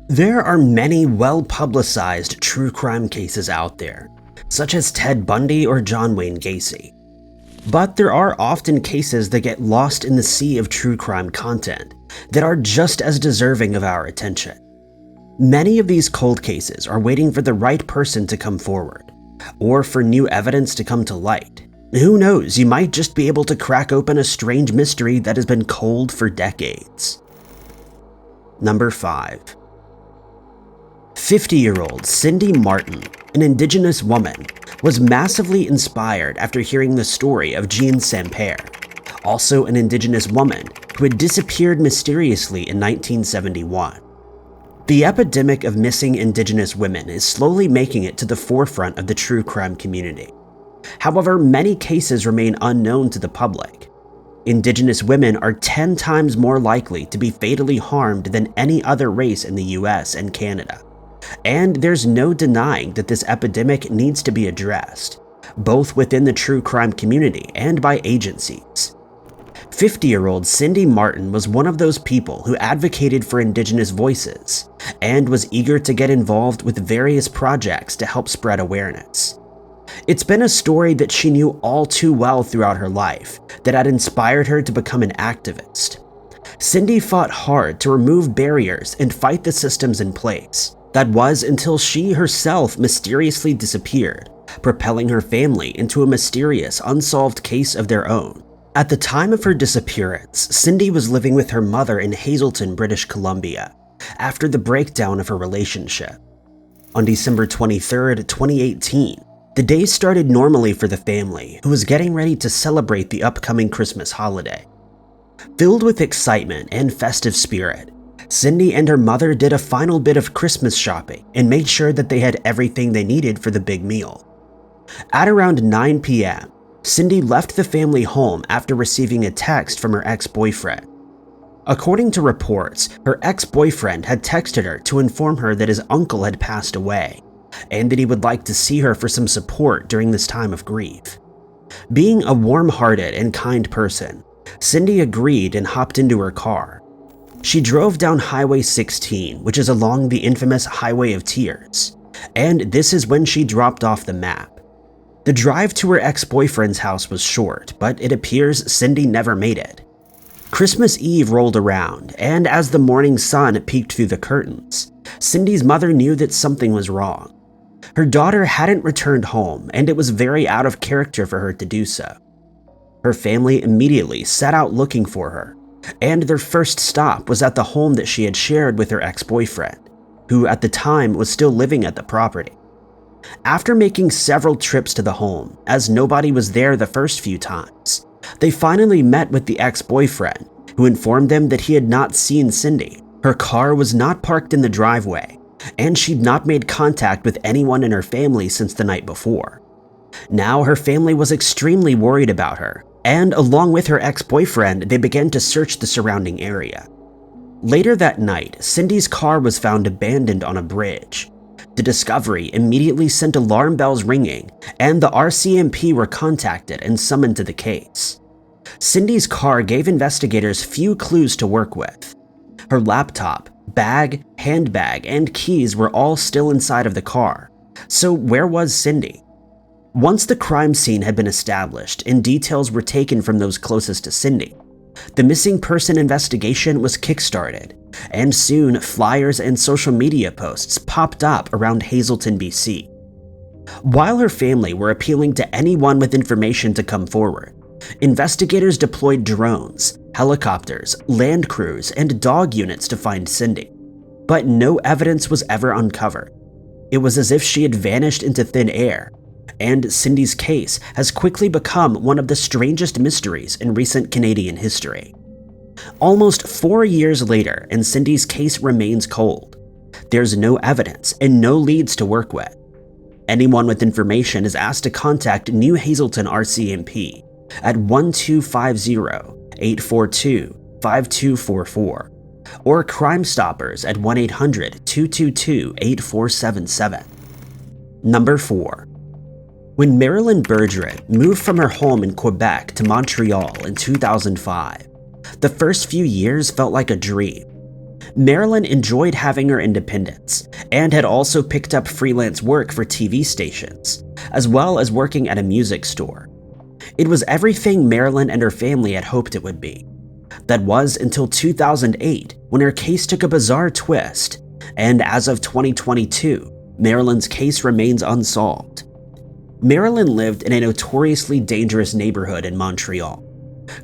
There are many well-publicized true crime cases out there, such as Ted Bundy or John Wayne Gacy. But there are often cases that get lost in the sea of true crime content that are just as deserving of our attention. Many of these cold cases are waiting for the right person to come forward, or for new evidence to come to light. Who knows, you might just be able to crack open a strange mystery that has been cold for decades. Number 5. 50-year-old Cindy Martin, an Indigenous woman, was massively inspired after hearing the story of Jean Sampere, also an Indigenous woman who had disappeared mysteriously in 1971. The epidemic of missing Indigenous women is slowly making it to the forefront of the true crime community. However, many cases remain unknown to the public. Indigenous women are 10 times more likely to be fatally harmed than any other race in the US and Canada. And there's no denying that this epidemic needs to be addressed, both within the true crime community and by agencies. 50-year-old Cindy Martin was one of those people who advocated for Indigenous voices and was eager to get involved with various projects to help spread awareness. It's been a story that she knew all too well throughout her life that had inspired her to become an activist. Cindy fought hard to remove barriers and fight the systems in place. That was until she herself mysteriously disappeared, propelling her family into a mysterious, unsolved case of their own. At the time of her disappearance, Cindy was living with her mother in Hazelton, British Columbia, after the breakdown of her relationship. On December 23, 2018, the day started normally for the family, who was getting ready to celebrate the upcoming Christmas holiday. Filled with excitement and festive spirit, Cindy and her mother did a final bit of Christmas shopping and made sure that they had everything they needed for the big meal. At around 9 p.m., Cindy left the family home after receiving a text from her ex-boyfriend. According to reports, her ex-boyfriend had texted her to inform her that his uncle had passed away, and that he would like to see her for some support during this time of grief. Being a warm-hearted and kind person, Cindy agreed and hopped into her car. She drove down Highway 16, which is along the infamous Highway of Tears, and this is when she dropped off the map. The drive to her ex-boyfriend's house was short, but it appears Cindy never made it. Christmas Eve rolled around, and as the morning sun peeked through the curtains, Cindy's mother knew that something was wrong. Her daughter hadn't returned home, and it was very out of character for her to do so. Her family immediately set out looking for her, and their first stop was at the home that she had shared with her ex-boyfriend, who at the time was still living at the property. After making several trips to the home, as nobody was there the first few times, they finally met with the ex-boyfriend, who informed them that he had not seen Cindy. Her car was not parked in the driveway, and she'd not made contact with anyone in her family since the night before. Now her family was extremely worried about her, and along with her ex-boyfriend, they began to search the surrounding area. Later that night, Cindy's car was found abandoned on a bridge. The discovery immediately sent alarm bells ringing, and the RCMP were contacted and summoned to the case. Cindy's car gave investigators few clues to work with. Her laptop, bag, handbag, and keys were all still inside of the car. So where was Cindy? Once the crime scene had been established and details were taken from those closest to Cindy, the missing person investigation was kickstarted, and soon flyers and social media posts popped up around Hazelton, BC. While her family were appealing to anyone with information to come forward, investigators deployed drones, helicopters, land crews, and dog units to find Cindy. But no evidence was ever uncovered. It was as if she had vanished into thin air, and Cindy's case has quickly become one of the strangest mysteries in recent Canadian history. Almost 4 years later, and Cindy's case remains cold. There's no evidence and no leads to work with. Anyone with information is asked to contact New Hazelton RCMP at 1250-842-5244 or Crime Stoppers at 1-800-222-8477. Number 4. When Marilyn moved from her home in Quebec to Montreal in 2005, the first few years felt like a dream. Marilyn enjoyed having her independence and had also picked up freelance work for TV stations, as well as working at a music store. It was everything Marilyn and her family had hoped it would be. That was until 2008, when her case took a bizarre twist, and as of 2022, Marilyn's case remains unsolved. Marilyn lived in a notoriously dangerous neighborhood in Montreal.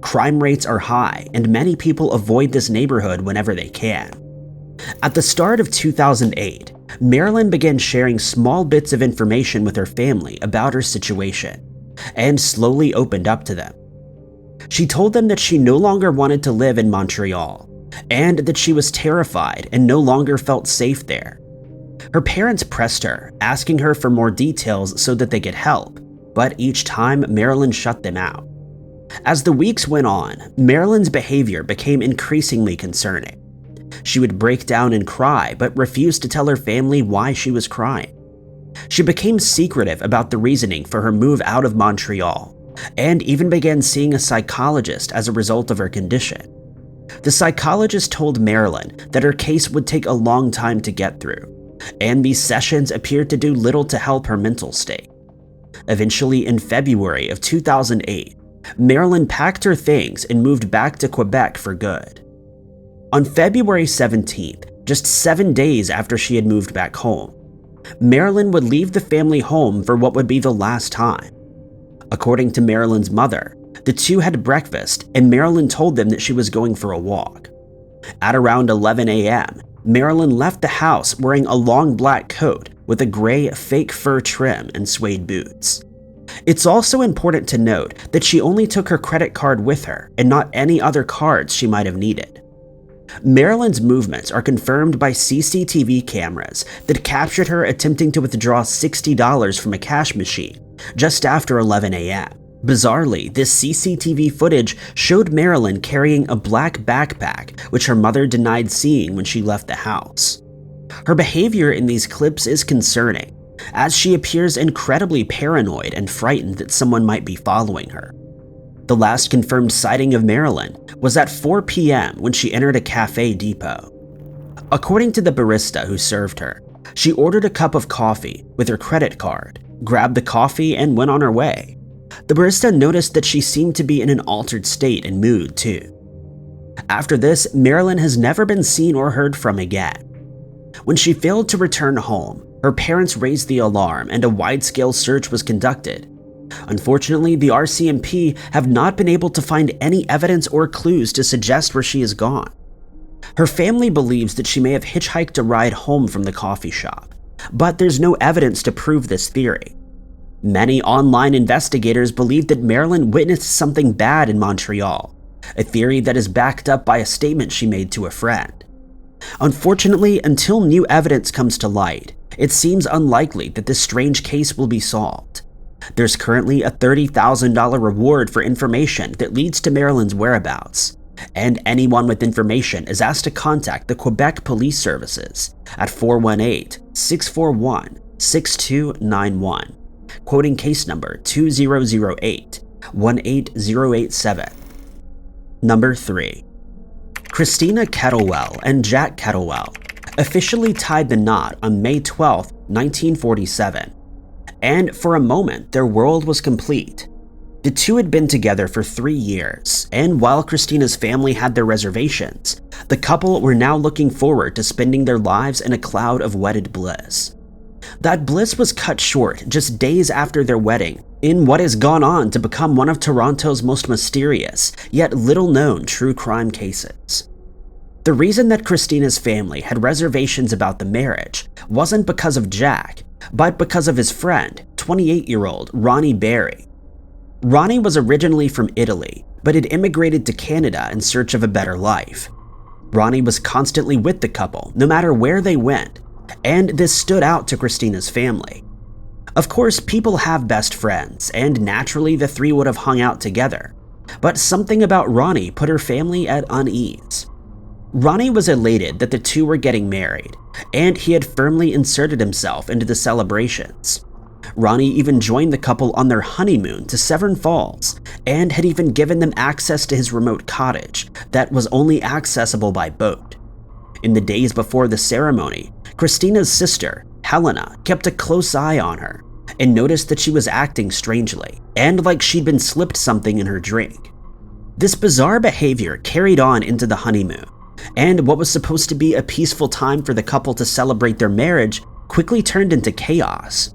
Crime rates are high, and many people avoid this neighborhood whenever they can. At the start of 2008, Marilyn began sharing small bits of information with her family about her situation, and slowly opened up to them. She told them that she no longer wanted to live in Montreal, and that she was terrified and no longer felt safe there. Her parents pressed her, asking her for more details so that they could help, but each time Marilyn shut them out. As the weeks went on, Marilyn's behavior became increasingly concerning. She would break down and cry, but refused to tell her family why she was crying. She became secretive about the reasoning for her move out of Montreal, and even began seeing a psychologist as a result of her condition. The psychologist told Marilyn that her case would take a long time to get through, and these sessions appeared to do little to help her mental state. Eventually, in February of 2008, Marilyn packed her things and moved back to Quebec for good. On February 17th, just 7 days after she had moved back home, Marilyn would leave the family home for what would be the last time. According to Marilyn's mother, the two had breakfast and Marilyn told them that she was going for a walk. At around 11 a.m., Marilyn left the house wearing a long black coat with a gray fake fur trim and suede boots. It's also important to note that she only took her credit card with her and not any other cards she might have needed. Marilyn's movements are confirmed by CCTV cameras that captured her attempting to withdraw $60 from a cash machine just after 11 a.m. Bizarrely, this CCTV footage showed Marilyn carrying a black backpack, which her mother denied seeing when she left the house. Her behavior in these clips is concerning, as she appears incredibly paranoid and frightened that someone might be following her. The last confirmed sighting of Marilyn was at 4 p.m. when she entered a cafe depot. According to the barista who served her, she ordered a cup of coffee with her credit card, grabbed the coffee, and went on her way. The barista noticed that she seemed to be in an altered state and mood too. After this, Marilyn has never been seen or heard from again. When she failed to return home, her parents raised the alarm and a wide-scale search was conducted. Unfortunately, the RCMP have not been able to find any evidence or clues to suggest where she is gone. Her family believes that she may have hitchhiked a ride home from the coffee shop, but there's no evidence to prove this theory. Many online investigators believe that Marilyn witnessed something bad in Montreal, a theory that is backed up by a statement she made to a friend. Unfortunately, until new evidence comes to light, it seems unlikely that this strange case will be solved. There's currently a $30,000 reward for information that leads to Marilyn's whereabouts, and anyone with information is asked to contact the Quebec Police Services at 418-641-6291, quoting case number 2008-18087. Number 3. Christina Kettlewell and Jack Kettlewell officially tied the knot on May 12, 1947. And for a moment, their world was complete. The two had been together for 3 years, and while Christina's family had their reservations, the couple were now looking forward to spending their lives in a cloud of wedded bliss. That bliss was cut short just days after their wedding in what has gone on to become one of Toronto's most mysterious, yet little-known true crime cases. The reason that Christina's family had reservations about the marriage wasn't because of Jack, but because of his friend, 28-year-old Ronnie Barry. Ronnie was originally from Italy, but had immigrated to Canada in search of a better life. Ronnie was constantly with the couple, no matter where they went, and this stood out to Christina's family. Of course, people have best friends, and naturally the three would have hung out together, but something about Ronnie put her family at unease. Ronnie was elated that the two were getting married, and he had firmly inserted himself into the celebrations. Ronnie even joined the couple on their honeymoon to Severn Falls, and had even given them access to his remote cottage that was only accessible by boat. In the days before the ceremony, Christina's sister, Helena, kept a close eye on her and noticed that she was acting strangely and like she'd been slipped something in her drink. This bizarre behavior carried on into the honeymoon, and what was supposed to be a peaceful time for the couple to celebrate their marriage quickly turned into chaos.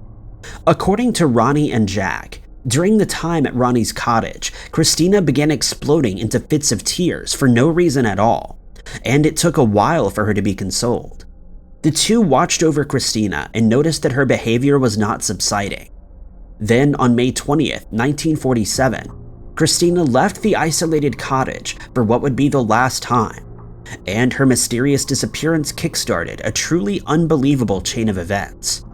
According to Ronnie and Jack, during the time at Ronnie's cottage, Christina began exploding into fits of tears for no reason at all, and it took a while for her to be consoled. The two watched over Christina and noticed that her behavior was not subsiding. Then, on May 20th, 1947, Christina left the isolated cottage for what would be the last time, and her mysterious disappearance kickstarted a truly unbelievable chain of events.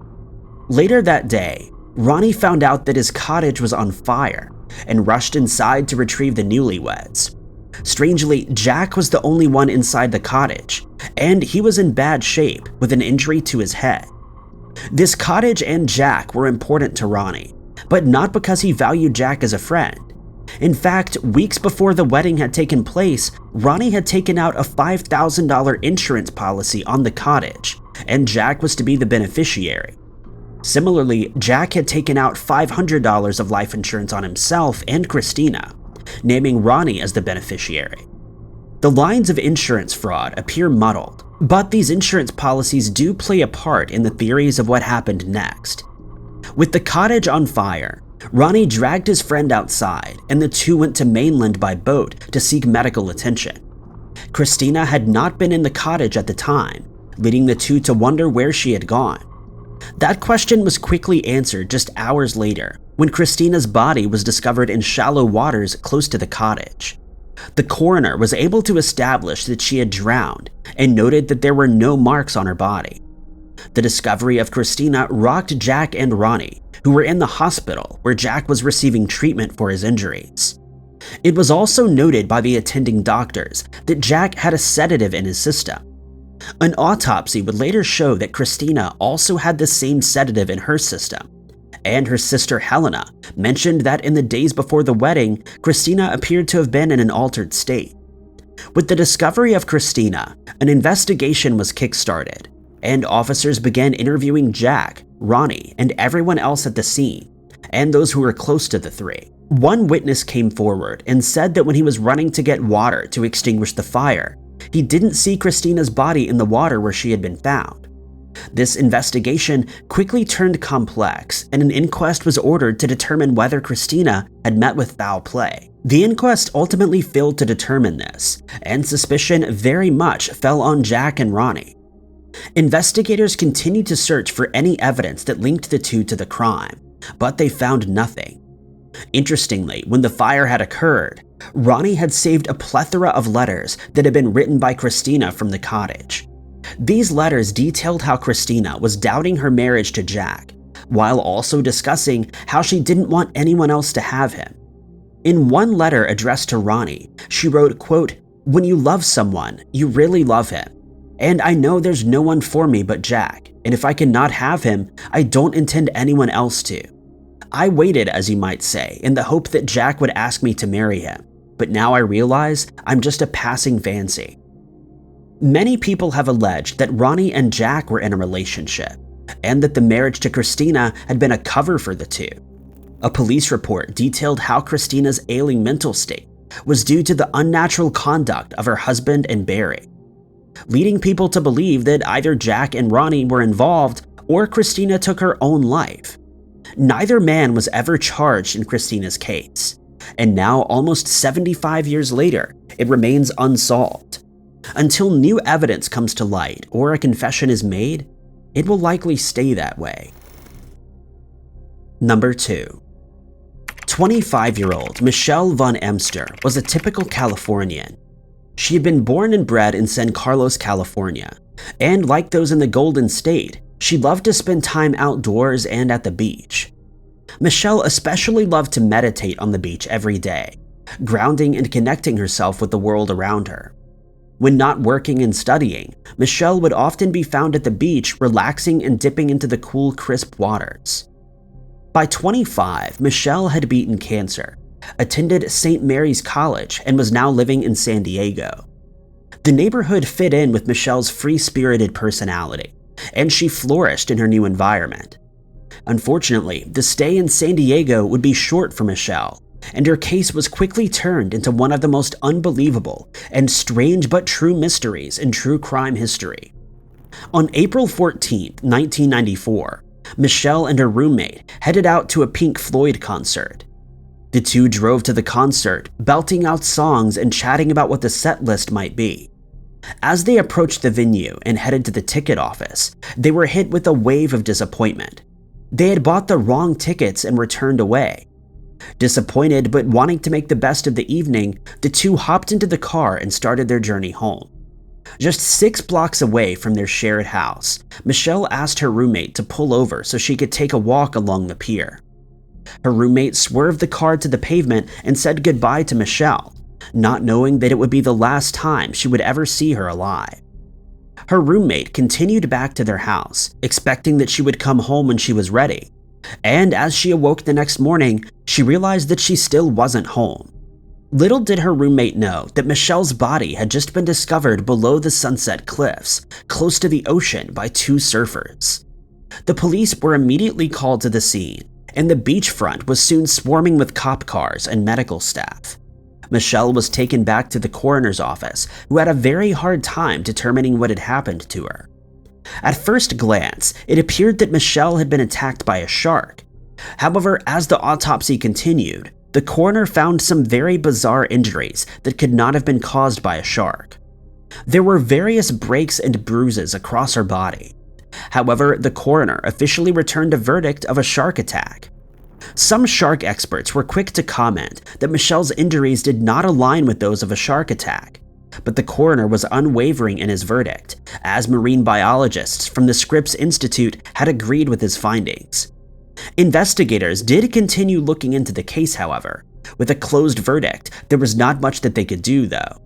Later that day, Ronnie found out that his cottage was on fire and rushed inside to retrieve the newlyweds. Strangely, Jack was the only one inside the cottage, and he was in bad shape with an injury to his head. This cottage and Jack were important to Ronnie, but not because he valued Jack as a friend. In fact, weeks before the wedding had taken place, Ronnie had taken out a $5,000 insurance policy on the cottage, and Jack was to be the beneficiary. Similarly, Jack had taken out $500 of life insurance on himself and Christina, naming Ronnie as the beneficiary. The lines of insurance fraud appear muddled, but these insurance policies do play a part in the theories of what happened next. With the cottage on fire, Ronnie dragged his friend outside, and the two went to mainland by boat to seek medical attention. Christina had not been in the cottage at the time, leading the two to wonder where she had gone. That question was quickly answered just hours later, when Christina's body was discovered in shallow waters close to the cottage. The coroner was able to establish that she had drowned and noted that there were no marks on her body. The discovery of Christina rocked Jack and Ronnie, who were in the hospital where Jack was receiving treatment for his injuries. It was also noted by the attending doctors that Jack had a sedative in his system. An autopsy would later show that Christina also had the same sedative in her system, and her sister Helena mentioned that in the days before the wedding, Christina appeared to have been in an altered state. With the discovery of Christina, an investigation was kickstarted, and officers began interviewing Jack, Ronnie, and everyone else at the scene, and those who were close to the three. One witness came forward and said that when he was running to get water to extinguish the fire, he didn't see Christina's body in the water where she had been found. This investigation quickly turned complex, and an inquest was ordered to determine whether Christina had met with foul play. The inquest ultimately failed to determine this, and suspicion very much fell on Jack and Ronnie. Investigators continued to search for any evidence that linked the two to the crime, but they found nothing. Interestingly, when the fire had occurred, Ronnie had saved a plethora of letters that had been written by Christina from the cottage. These letters detailed how Christina was doubting her marriage to Jack, while also discussing how she didn't want anyone else to have him. In one letter addressed to Ronnie, she wrote, quote, "When you love someone, you really love him. And I know there's no one for me but Jack, and if I cannot have him, I don't intend anyone else to. I waited, as you might say, in the hope that Jack would ask me to marry him, but now I realize I'm just a passing fancy." Many people have alleged that Ronnie and Jack were in a relationship, and that the marriage to Christina had been a cover for the two. A police report detailed how Christina's ailing mental state was due to the unnatural conduct of her husband and Barry, leading people to believe that either Jack and Ronnie were involved or Christina took her own life. Neither man was ever charged in Christina's case, and now almost 75 years later, it remains unsolved. Until new evidence comes to light or a confession is made, it will likely stay that way. Number 2. 25-year-old Michelle Von Emster was a typical Californian. She had been born and bred in San Carlos, California, and like those in the Golden State, she loved to spend time outdoors and at the beach. Michelle especially loved to meditate on the beach every day, grounding and connecting herself with the world around her. When not working and studying, Michelle would often be found at the beach relaxing and dipping into the cool, crisp waters. By 25, Michelle had beaten cancer, attended St. Mary's College, and was now living in San Diego. The neighborhood fit in with Michelle's free-spirited personality, and she flourished in her new environment. Unfortunately, the stay in San Diego would be short for Michelle, and her case was quickly turned into one of the most unbelievable and strange but true mysteries in true crime history. On April 14, 1994, Michelle and her roommate headed out to a Pink Floyd concert. The two drove to the concert, belting out songs and chatting about what the set list might be. As they approached the venue and headed to the ticket office, they were hit with a wave of disappointment. They had bought the wrong tickets and were turned away. Disappointed but wanting to make the best of the evening, the two hopped into the car and started their journey home. Just 6 blocks away from their shared house, Michelle asked her roommate to pull over so she could take a walk along the pier. Her roommate swerved the car to the pavement and said goodbye to Michelle, not knowing that it would be the last time she would ever see her alive. Her roommate continued back to their house, expecting that she would come home when she was ready. And as she awoke the next morning, she realized that she still wasn't home. Little did her roommate know that Michelle's body had just been discovered below the Sunset Cliffs, close to the ocean, by 2 surfers. The police were immediately called to the scene, and the beachfront was soon swarming with cop cars and medical staff. Michelle was taken back to the coroner's office, who had a very hard time determining what had happened to her. At first glance, it appeared that Michelle had been attacked by a shark. However, as the autopsy continued, the coroner found some very bizarre injuries that could not have been caused by a shark. There were various breaks and bruises across her body. However, the coroner officially returned a verdict of a shark attack. Some shark experts were quick to comment that Michelle's injuries did not align with those of a shark attack, but the coroner was unwavering in his verdict, as marine biologists from the Scripps Institute had agreed with his findings. Investigators did continue looking into the case, however. With a closed verdict, there was not much that they could do, though.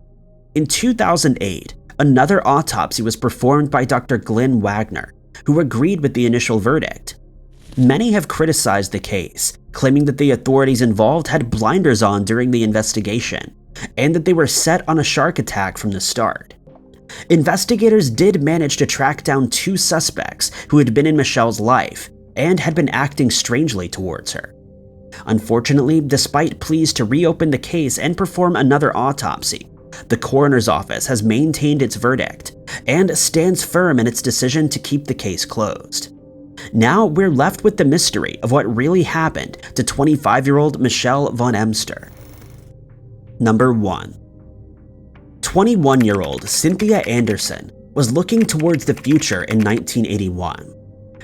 In 2008, another autopsy was performed by Dr. Glenn Wagner, who agreed with the initial verdict. Many have criticized the case, claiming that the authorities involved had blinders on during the investigation, and that they were set on a shark attack from the start. Investigators did manage to track down 2 suspects who had been in Michelle's life and had been acting strangely towards her. Unfortunately, despite pleas to reopen the case and perform another autopsy, the coroner's office has maintained its verdict and stands firm in its decision to keep the case closed. Now we're left with the mystery of what really happened to 25-year-old Michelle von Emster. Number 1. 21-year-old Cynthia Anderson was looking towards the future in 1981.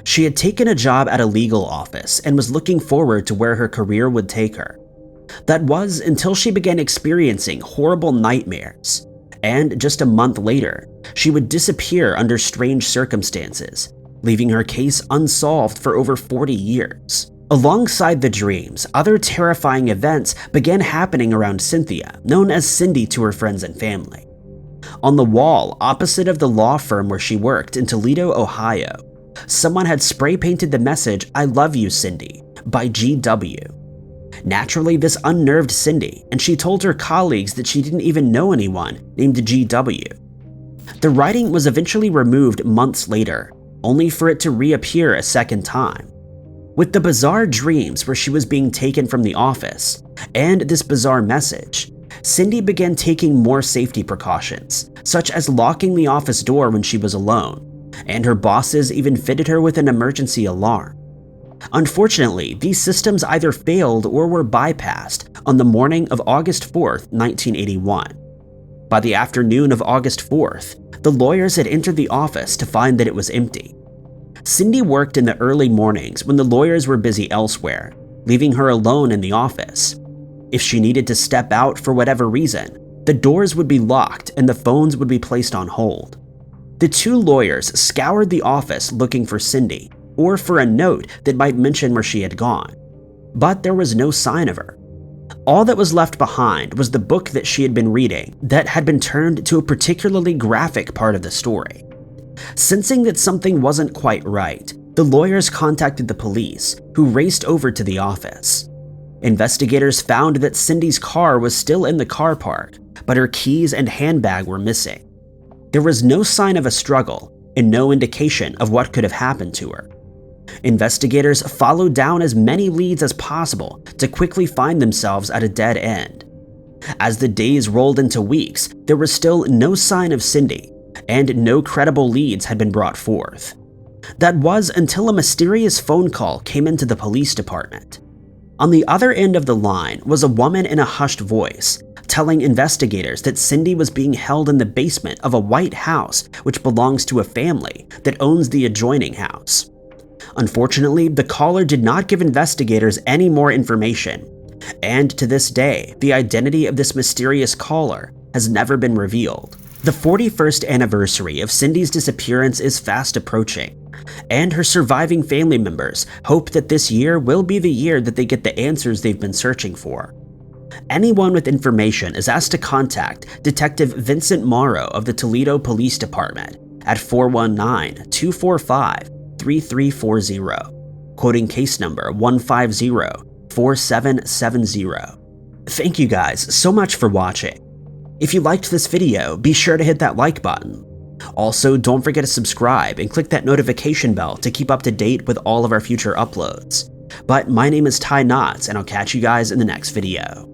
She had taken a job at a legal office and was looking forward to where her career would take her. That was until she began experiencing horrible nightmares, and just a month later, she would disappear under strange circumstances, leaving her case unsolved for over 40 years. Alongside the dreams, other terrifying events began happening around Cynthia, known as Cindy to her friends and family. On the wall opposite of the law firm where she worked in Toledo, Ohio, someone had spray painted the message, "I love you, Cindy," by GW. Naturally, this unnerved Cindy, and she told her colleagues that she didn't even know anyone named GW. The writing was eventually removed months later, only for it to reappear a second time. With the bizarre dreams where she was being taken from the office, and this bizarre message, Cindy began taking more safety precautions, such as locking the office door when she was alone, and her bosses even fitted her with an emergency alarm. Unfortunately, these systems either failed or were bypassed on the morning of August 4th, 1981. By the afternoon of August 4th, the lawyers had entered the office to find that it was empty. Cindy worked in the early mornings when the lawyers were busy elsewhere, leaving her alone in the office. If she needed to step out for whatever reason, the doors would be locked and the phones would be placed on hold. The 2 lawyers scoured the office looking for Cindy, or for a note that might mention where she had gone, but there was no sign of her. All that was left behind was the book that she had been reading that had been turned to a particularly graphic part of the story. Sensing that something wasn't quite right, the lawyers contacted the police, who raced over to the office. Investigators found that Cindy's car was still in the car park, but her keys and handbag were missing. There was no sign of a struggle and no indication of what could have happened to her. Investigators followed down as many leads as possible to quickly find themselves at a dead end. As the days rolled into weeks, there was still no sign of Cindy, and no credible leads had been brought forth. That was until a mysterious phone call came into the police department. On the other end of the line was a woman in a hushed voice, telling investigators that Cindy was being held in the basement of a white house which belongs to a family that owns the adjoining house. Unfortunately, the caller did not give investigators any more information, and to this day, the identity of this mysterious caller has never been revealed. The 41st anniversary of Cindy's disappearance is fast approaching, and her surviving family members hope that this year will be the year that they get the answers they've been searching for. Anyone with information is asked to contact Detective Vincent Morrow of the Toledo Police Department at 419-245-3340, quoting case number 150-4770. Thank you guys so much for watching. If you liked this video, be sure to hit that like button. Also, don't forget to subscribe and click that notification bell to keep up to date with all of our future uploads. But my name is Ty Knotts, and I'll catch you guys in the next video.